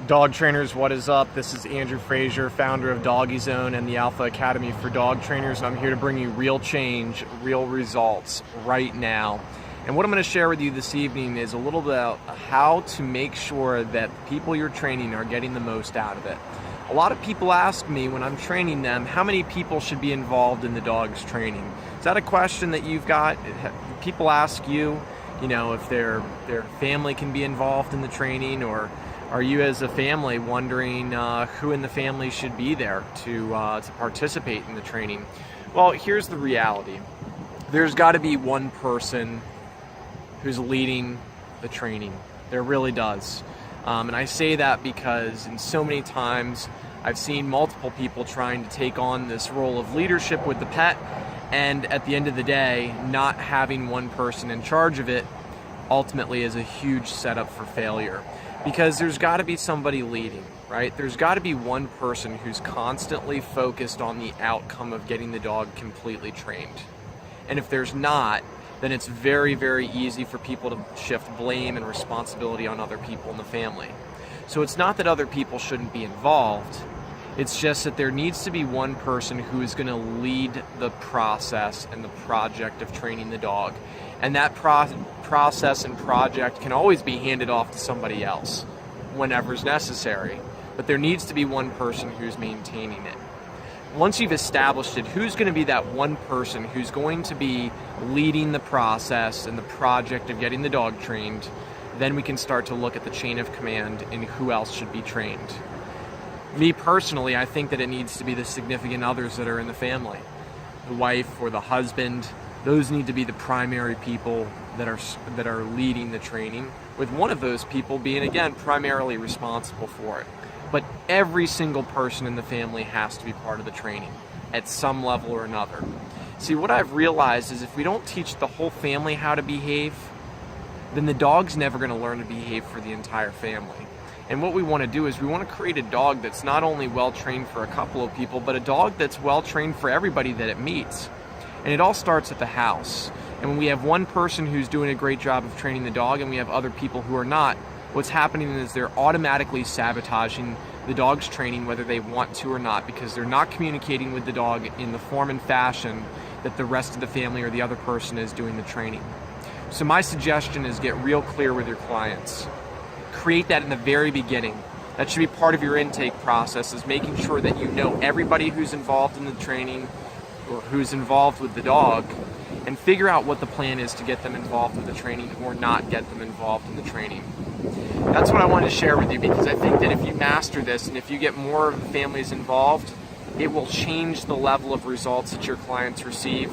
Dog trainers, what is up? This is Andrew Frazier, founder of Doggy Zone and the Alpha Academy for Dog Trainers, and I'm here to bring you real change, real results right now. And what I'm going to share with you this evening is a little bit about how to make sure that the people you're training are getting the most out of it. A lot of people ask me when I'm training them, how many people should be involved in the dog's training? Is that a question that you've got? People ask you, if their family can be involved in the training, or are you as a family wondering who in the family should be there to participate in the training? Well, here's the reality. There's got to be one person who's leading the training. There really does. And I say that because in so many times I've seen multiple people trying to take on this role of leadership with the pet, and at the end of the day, not having one person in charge of it ultimately is a huge setup for failure. Because there's got to be somebody leading, right? There's got to be one person who's constantly focused on the outcome of getting the dog completely trained. And if there's not, then it's very, very easy for people to shift blame and responsibility on other people in the family. So it's not that other people shouldn't be involved. It's just that there needs to be one person who is going to lead the process and the project of training the dog. And that process and project can always be handed off to somebody else whenever is necessary. But there needs to be one person who's maintaining it. Once you've established it, who's going to be that one person who's going to be leading the process and the project of getting the dog trained, then we can start to look at the chain of command and who else should be trained. Me personally, I think that it needs to be the significant others that are in the family. The wife or the husband, those need to be the primary people that are leading the training, with one of those people being, again, primarily responsible for it. But every single person in the family has to be part of the training at some level or another. See, what I've realized is if we don't teach the whole family how to behave, then the dog's never going to learn to behave for the entire family. And what we want to do is we want to create a dog that's not only well trained for a couple of people, but a dog that's well trained for everybody that it meets. And it all starts at the house. And when we have one person who's doing a great job of training the dog and we have other people who are not, what's happening is they're automatically sabotaging the dog's training whether they want to or not, because they're not communicating with the dog in the form and fashion that the rest of the family or the other person is doing the training. So my suggestion is get real clear with your clients. Create that in the very beginning. That should be part of your intake process, is making sure that you know everybody who's involved in the training or who's involved with the dog, and figure out what the plan is to get them involved with the training or not get them involved in the training. That's what I wanted to share with you, because I think that if you master this and if you get more of the families involved, it will change the level of results that your clients receive.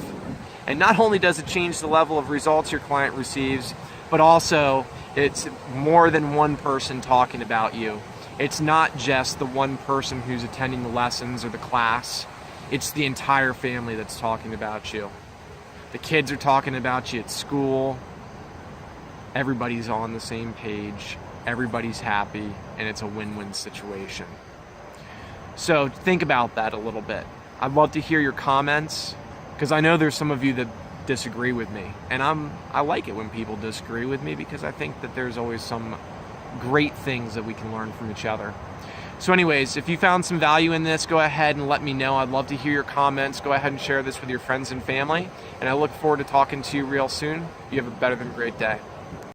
And not only does it change the level of results your client receives, but also it's more than one person talking about you. It's not just the one person who's attending the lessons or the class. It's the entire family that's talking about you. The kids are talking about you at school. Everybody's on the same page. Everybody's happy, and it's a win-win situation. So think about that a little bit. I'd love to hear your comments, because I know there's some of you that disagree with me, and I like it when people disagree with me, because I think that there's always some great things that we can learn from each other. So anyways, if you found some value in this, go ahead and let me know. I'd love to hear your comments. Go ahead and share this with your friends and family, and I look forward to talking to you real soon. You have a better than great day.